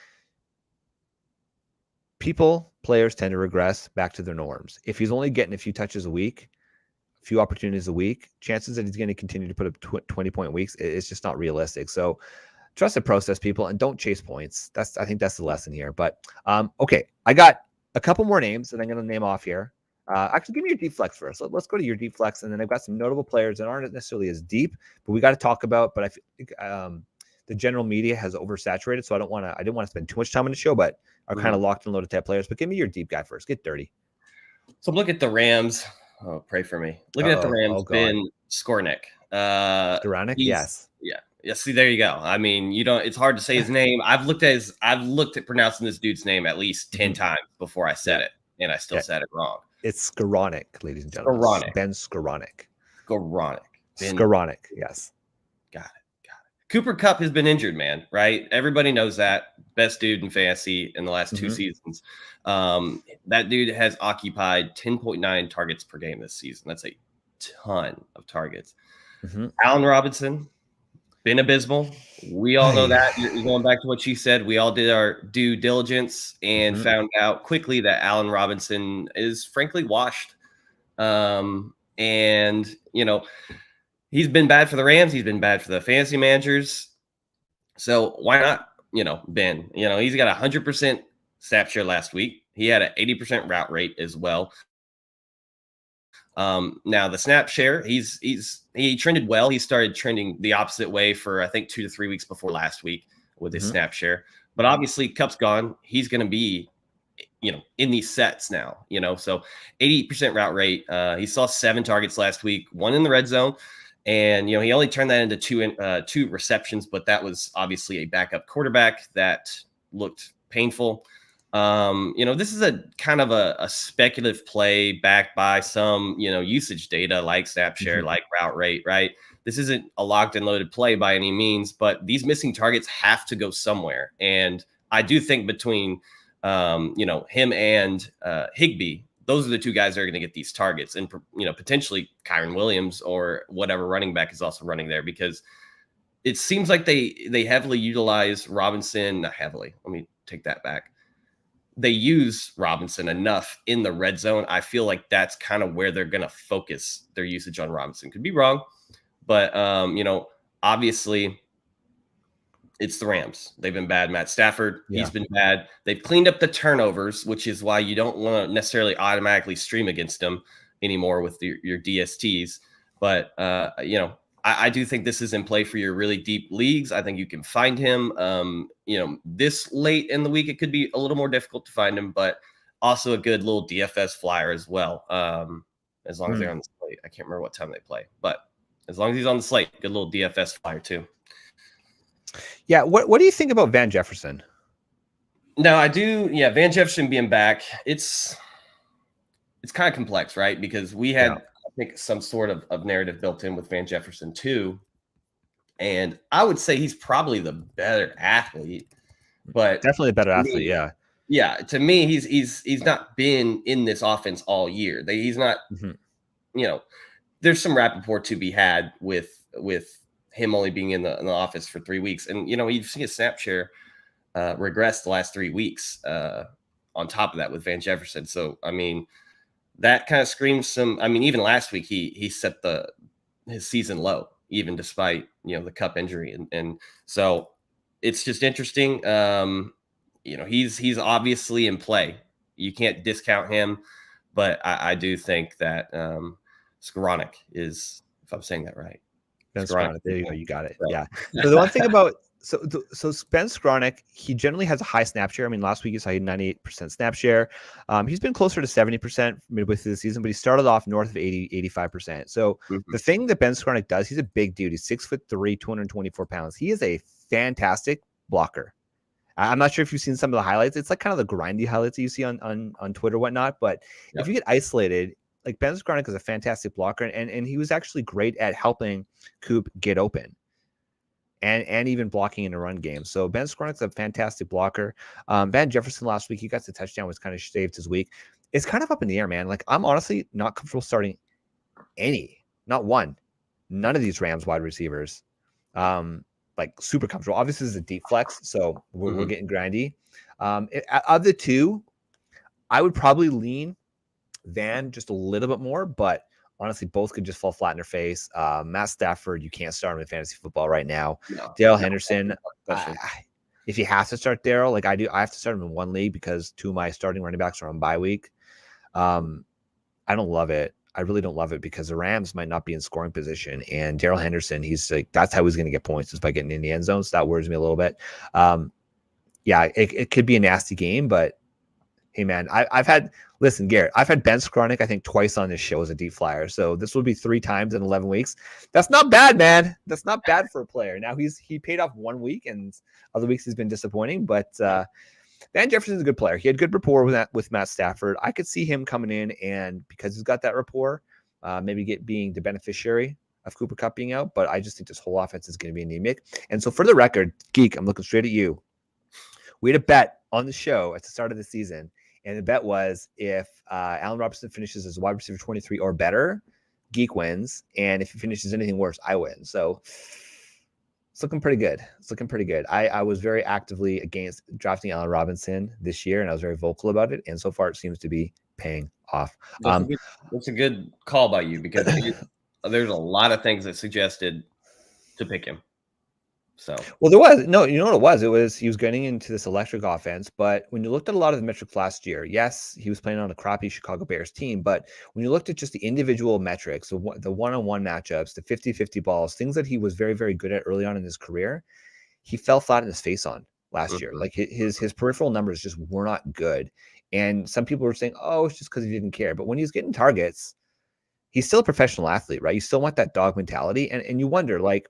players tend to regress back to their norms. If he's only getting a few touches a week, a few opportunities a week, chances that he's going to continue to put up 20-point weeks, it's just not realistic. So trust the process, people, and don't chase points. I think that's the lesson here. But okay, I got a couple more names that I'm going to name off here. Actually, give me your deep flex first. Let's go to your deep flex, and then I've got some notable players that aren't necessarily as deep, but we got to talk about. But I think the general media has oversaturated, so I didn't want to spend too much time on the show, but are kind of locked and loaded type players. But give me your deep guy first. Get dirty. So look at the Rams. Oh, pray for me. Looking at the Rams, Ben Skornick. Skornick, yes. Yeah. See, there you go. I mean, it's hard to say his name. I've looked at pronouncing this dude's name at least 10 times before I said it, and I still said it wrong. It's Skornick, ladies and gentlemen. Ben Skornick. Skornick, yes. Got it. Cooper Kupp has been injured, man, right? Everybody knows that. Best dude in fantasy in the last 2 seasons. That dude has occupied 10.9 targets per game this season. That's a ton of targets. Allen Robinson, been abysmal. We all know that. You're going back to what you said. We all did our due diligence and found out quickly that Allen Robinson is frankly washed. And, he's been bad for the Rams. He's been bad for the fantasy managers. So why not, Ben? He's got 100% snap share last week. He had an 80% route rate as well. Now the snap share, he trended well. He started trending the opposite way for, I think, 2 to 3 weeks before last week with his snap share. But obviously Kupp's gone. He's going to be, in these sets now, so 80% route rate. He saw 7 targets last week, 1 in the red zone. And, he only turned that into 2 receptions, but that was obviously a backup quarterback that looked painful. This is a kind of a speculative play backed by some, usage data like snap share, like route rate, right? This isn't a locked and loaded play by any means, but these missing targets have to go somewhere. And I do think between, him and Higbee, those are the 2 guys that are going to get these targets, and, potentially Kyron Williams or whatever running back is also running there, because it seems like they heavily utilize Robinson. Not heavily. Let me take that back. They use Robinson enough in the red zone. I feel like that's kind of where they're going to focus their usage on Robinson. Could be wrong, but, obviously It's the Rams. They've been bad. Matt Stafford, Yeah. he's been bad. They've cleaned up the turnovers, which is why you don't want to necessarily automatically stream against them anymore with your DSTs. But, I do think this is in play for your really deep leagues. I think you can find him. This late in the week, it could be a little more difficult to find him, but also a good little DFS flyer as well. As long as they're on the slate. I can't remember what time they play, but as long as he's on the slate, good little DFS flyer too. Yeah. What do you think about Van Jefferson? No, I do. Yeah, Van Jefferson being back, it's kind of complex, right? Because we had, I think, some sort of narrative built in with Van Jefferson too. And I would say he's probably the better athlete, but definitely a better athlete. Yeah. Yeah. To me, he's not been in this offense all year. He's not, there's some rapport to be had with him only being in the office for 3 weeks. And, you've seen his snap share regress the last 3 weeks on top of that with Van Jefferson. So, I mean, that kind of screams some. I mean, even last week he set his season low, even despite the cup injury, and so it's just interesting. He's obviously in play. You can't discount him, but I do think that Skoranek is, if I'm saying that right. Ben Skoranek, there you go. You got it. Right. Yeah. So the one thing about so Ben Skoranek, he generally has a high snap share. I mean, last week he saw 98% snap share. He's been closer to 70% midway through the season, but he started off north of 85%. So the thing that Ben Skoranek does, he's a big dude. He's 6'3", 224 pounds. He is a fantastic blocker. I'm not sure if you've seen some of the highlights. It's like kind of the grindy highlights that you see on Twitter, whatnot. But if you get isolated, like Ben Skoranek is a fantastic blocker, and he was actually great at helping Coop get open and even blocking in a run game. So Ben Skoranek's a fantastic blocker. Van Jefferson last week, he got the touchdown, was kind of saved his week. It's kind of up in the air, man. Like, I'm honestly not comfortable starting none of these Rams wide receivers. Like, super comfortable. Obviously, this is a deep flex, so we're getting grindy. Of the two, I would probably lean Van just a little bit more, but honestly, both could just fall flat in their face. Matt Stafford, you can't start him in fantasy football right now. Darrell Henderson, if you have to start Darrell, like I do, I have to start him in one league because two of my starting running backs are on bye week. I don't love it. I really don't love it because the Rams might not be in scoring position, and Darrell Henderson, he's like, that's how he's going to get points, is by getting in the end zone. So that worries me a little bit. It could be a nasty game, but hey, man, I've had Ben Skoranek, I think, twice on this show as a deep flyer. So this will be 3 times in 11 weeks. That's not bad, man. That's not bad for a player. Now he paid off 1 week, and other weeks he's been disappointing. But Van Jefferson's a good player. He had good rapport with Matt Stafford. I could see him coming in, and because he's got that rapport, maybe being the beneficiary of Cooper Kupp being out. But I just think this whole offense is going to be anemic. And so for the record, Geek, I'm looking straight at you. We had a bet on the show at the start of the season. And the bet was if Allen Robinson finishes as wide receiver 23 or better, Geek wins. And if he finishes anything worse, I win. So it's looking pretty good. I was very actively against drafting Allen Robinson this year, and I was very vocal about it. And so far, it seems to be paying off. That's a good call by you, because there's a lot of things that suggested to pick him. So, well, there was you know what it was? It was he was getting into this electric offense, but when you looked at a lot of the metrics last year, yes, he was playing on a crappy Chicago Bears team, but when you looked at just the individual metrics, the one-on-one matchups, the 50-50 balls, things that he was very, very good at early on in his career, he fell flat in his face on last year. Like his peripheral numbers just were not good. And some people were saying, oh, it's just because he didn't care. But when he's getting targets, he's still a professional athlete, right? You still want that dog mentality. And you wonder, like,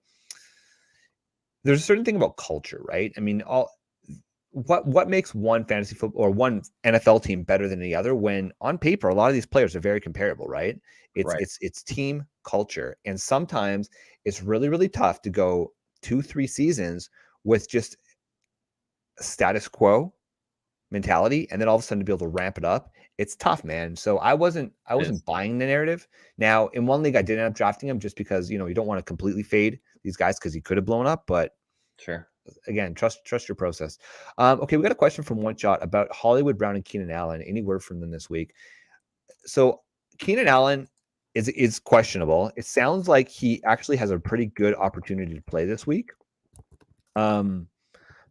there's a certain thing about culture, right? I mean, what makes one fantasy football or one NFL team better than the other, when on paper a lot of these players are very comparable, right? It's team culture, and sometimes it's really, really tough to go 2-3 seasons with just a status quo mentality, and then all of a sudden to be able to ramp it up. It's tough, man. So I wasn't buying the narrative. Now, in one league, I did end up drafting him just because, you don't want to completely fade these guys because he could have blown up. But sure, again, trust your process. Okay, we got a question from One Shot about Hollywood Brown and Keenan Allen. Any word from them this week? So Keenan Allen is questionable. It sounds like he actually has a pretty good opportunity to play this week.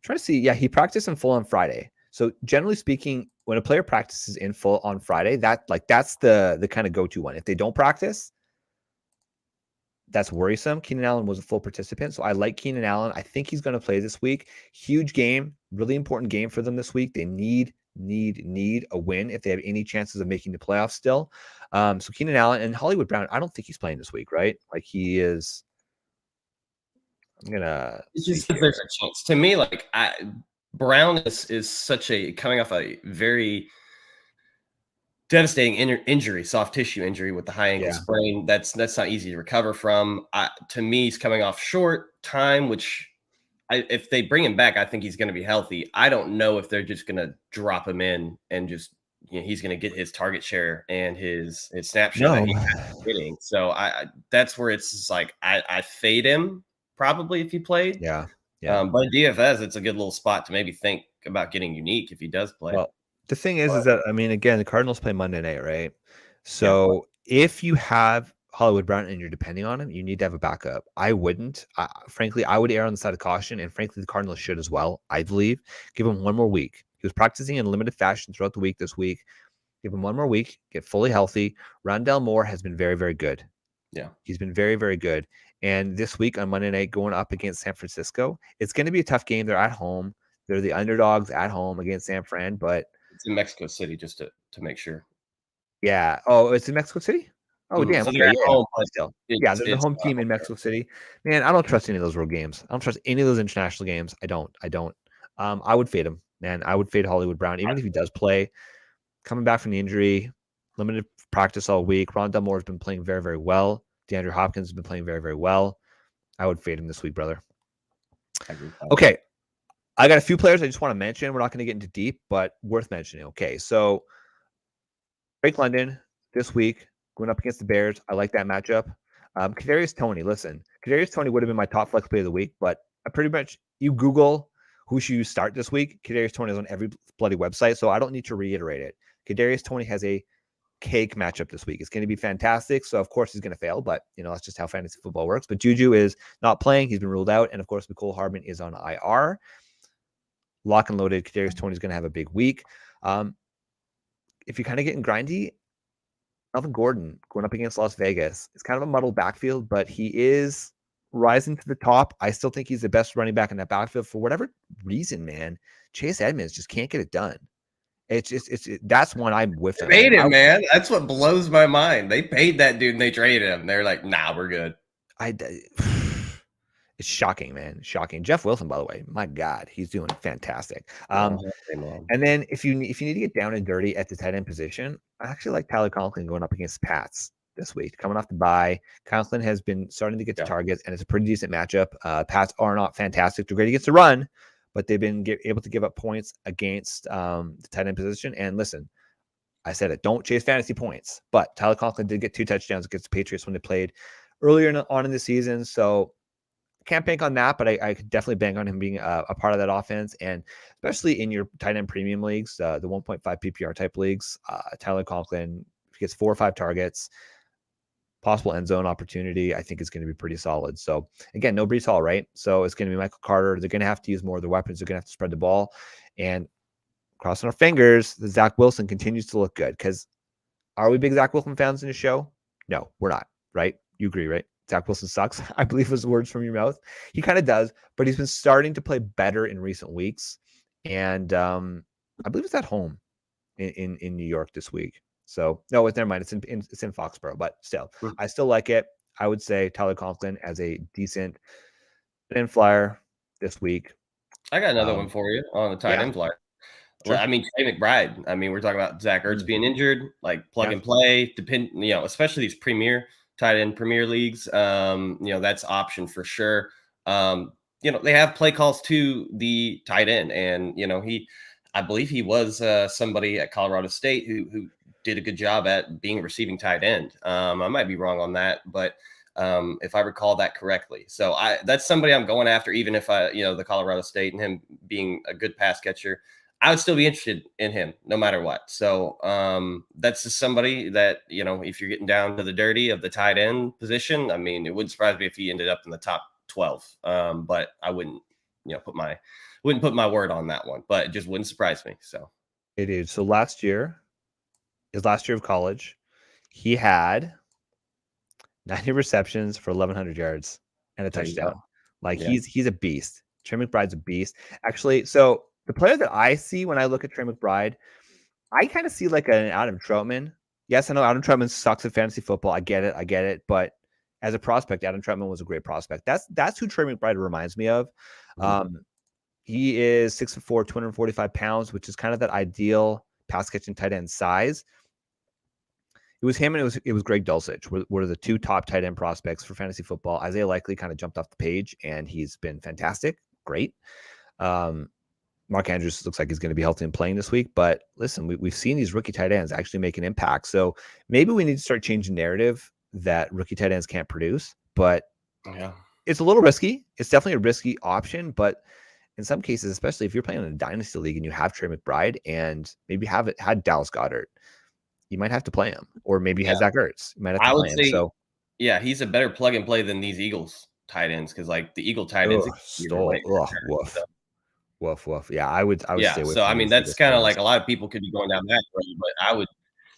Try to see. Yeah, he practiced in full on Friday. So generally speaking, when a player practices in full on Friday, that's the kind of go-to one. If they don't practice, that's worrisome. Keenan Allen was a full participant, so I like Keenan Allen. I think he's going to play this week. Huge game, really important game for them this week. They need a win if they have any chances of making the playoffs still. So Keenan Allen and Hollywood Brown, I don't think he's playing this week, right? Like he is. I'm gonna. It's just that there's a chance. To me, like Brown is such a coming off a very devastating injury, soft tissue injury with the high ankle sprain. That's not easy to recover from. To me, he's coming off short time, which if they bring him back, I think he's going to be healthy. I don't know if they're just going to drop him in and just he's going to get his target share and his snapshot that he's getting. So that's where it's just like I fade him probably if he played. Yeah. But DFS, it's a good little spot to maybe think about getting unique if he does play. Well, the thing is that, I mean, again, the Cardinals play Monday night, right? So if you have Hollywood Brown and you're depending on him, you need to have a backup. I wouldn't. Frankly, I would err on the side of caution, and frankly, the Cardinals should as well, I believe. Give him one more week. He was practicing in limited fashion throughout the week this week. Give him one more week, get fully healthy. Rondell Moore has been very, very good. Yeah. He's been very, very good. And this week on Monday night, going up against San Francisco, it's going to be a tough game. They're at home. They're the underdogs at home against San Fran, but it's in Mexico City just to make sure. Yeah. Oh, it's in Mexico City? Oh, damn. So Okay. they're at home, Still. Yeah, they're the home team in Mexico City. Man, I don't trust any of those road games. I don't trust any of those international games. I don't. I would fade him, man. I would fade Hollywood Brown, even if he does play. Coming back from the injury, limited practice all week. Rondell Moore has been playing very, very well. DeAndre Hopkins has been playing very, very well. I would fade him this week, brother. I agree. Okay. I got a few players I just want to mention. We're not going to get into deep, but worth mentioning. Okay, so Drake London this week going up against the Bears. I like that matchup. Kadarius Toney. Listen, Kadarius Toney would have been my top flex play of the week, but I pretty much you Google who should you start this week. Kadarius Toney is on every bloody website, so I don't need to reiterate it. Kadarius Toney has a cake matchup this week. It's going to be fantastic. So of course he's going to fail, but that's just how fantasy football works. But Juju is not playing; he's been ruled out, and of course Mecole Hardman is on IR. Lock and loaded. Kadarius Toney is going to have a big week. If you're kind of getting grindy, Melvin Gordon going up against Las Vegas. It's kind of a muddled backfield, but he is rising to the top. I still think he's the best running back in that backfield for whatever reason, man. Chase Edmonds just can't get it done. That's one I'm with. They paid him, man. That's what blows my mind. They paid that dude and they traded him. They're like, nah, we're good. It's shocking, man. Shocking. Jeff Wilson, by the way, my God, he's doing fantastic. And then if you need to get down and dirty at the tight end position, I actually like Tyler Conklin going up against Pats this week, coming off the bye. Conklin has been starting to get to targets, and it's a pretty decent matchup. Pats are not fantastic. They're great against the run, but they've been able to give up points against the tight end position. And listen, I said it, don't chase fantasy points, but Tyler Conklin did get 2 touchdowns against the Patriots when they played earlier on in the season. So can't bank on that, but I could definitely bank on him being a part of that offense, and especially in your tight end premium leagues, the 1.5 PPR type leagues. Tyler Conklin, if he gets 4 or 5 targets, possible end zone opportunity, I think is going to be pretty solid. So again, no Breece Hall, right? So it's going to be Michael Carter. They're going to have to use more of their weapons. They're going to have to spread the ball, and crossing our fingers, the Zach Wilson continues to look good. Because are we big Zach Wilson fans in the show? No, we're not. Right? You agree, right? Zach Wilson sucks, I believe was words from your mouth. He kind of does, but he's been starting to play better in recent weeks. And I believe it's at home in New York this week. So no, never mind. It's in Foxborough, but still, I still like it. I would say Tyler Conklin as a decent end flyer this week. I got another one for you on the tight end flyer. Sure. I mean, Trey McBride. I mean, we're talking about Zach Ertz being injured, like plug and play, especially these tight end premier leagues. That's option for sure. They have play calls to the tight end, and I believe he was somebody at Colorado State who did a good job at being a receiving tight end. I might be wrong on that, but if I recall that correctly. So that's somebody I'm going after, even if the Colorado State and him being a good pass catcher, I would still be interested in him no matter what. So that's just somebody that, if you're getting down to the dirty of the tight end position, I mean, it wouldn't surprise me if he ended up in the top 12, but I wouldn't wouldn't put my word on that one, but it just wouldn't surprise me. So Hey, dude. So last year, his last year of college, he had 90 receptions for 1,100 yards and a there you touchdown. go. Like Yeah. he's a beast. Trey McBride's a beast. Actually, so the player that I see when I look at Trey McBride, I kind of see like an Adam Troutman. Yes, I know Adam Troutman sucks at fantasy football. I get it. But as a prospect, Adam Troutman was a great prospect. That's who Trey McBride reminds me of. He is 6'4", 245 pounds, which is kind of that ideal pass catching tight end size. It was him and it was Greg Dulcich were the two top tight end prospects for fantasy football. Isaiah Likely kind of jumped off the page, and he's been fantastic. Great. Mark Andrews looks like he's going to be healthy and playing this week. But listen, we've seen these rookie tight ends actually make an impact. So maybe we need to start changing narrative that rookie tight ends can't produce. But it's a little risky. It's definitely a risky option. But in some cases, especially if you're playing in a dynasty league and you have Trey McBride and maybe had Dallas Goedert, you might have to play him. Or maybe you had Zach Ertz. You might have to play him. So yeah, he's a better plug and play than these Eagles tight ends, because like the Eagle tight ends woof. Yeah, I would stay away so I mean, that's kind of like a lot of people could be going down that road, but I would,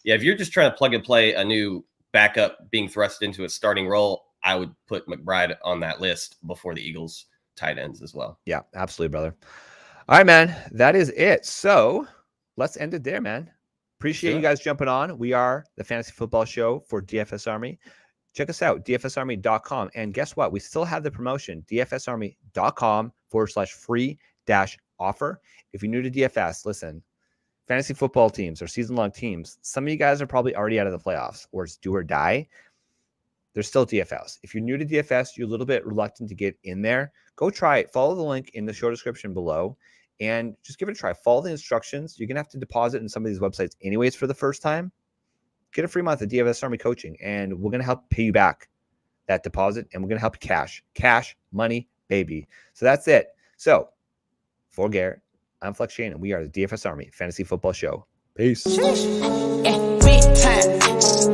if you're just trying to plug and play a new backup being thrust into a starting role, I would put McBride on that list before the Eagles tight ends as well. Yeah, absolutely, brother. All right, man, that is it. So let's end it there, man. Appreciate you guys jumping on. We are the Fantasy Football Show for DFS Army. Check us out, dfsarmy.com. And guess what? We still have the promotion, dfsarmy.com/free-offer. If you're new to DFS, listen, fantasy football teams or season-long teams, some of you guys are probably already out of the playoffs, or it's do or die. There's still DFS. If you're new to DFS, you're a little bit reluctant to get in there, go try it. Follow the link in the show description below and just give it a try. Follow the instructions. You're going to have to deposit in some of these websites anyways for the first time. Get a free month of DFS Army coaching, and we're going to help pay you back that deposit, and we're going to help you cash money, baby. So that's it. So for Garrett, I'm Flex Shane, and we are the DFS Army Fantasy Football Show. Peace. Yeah.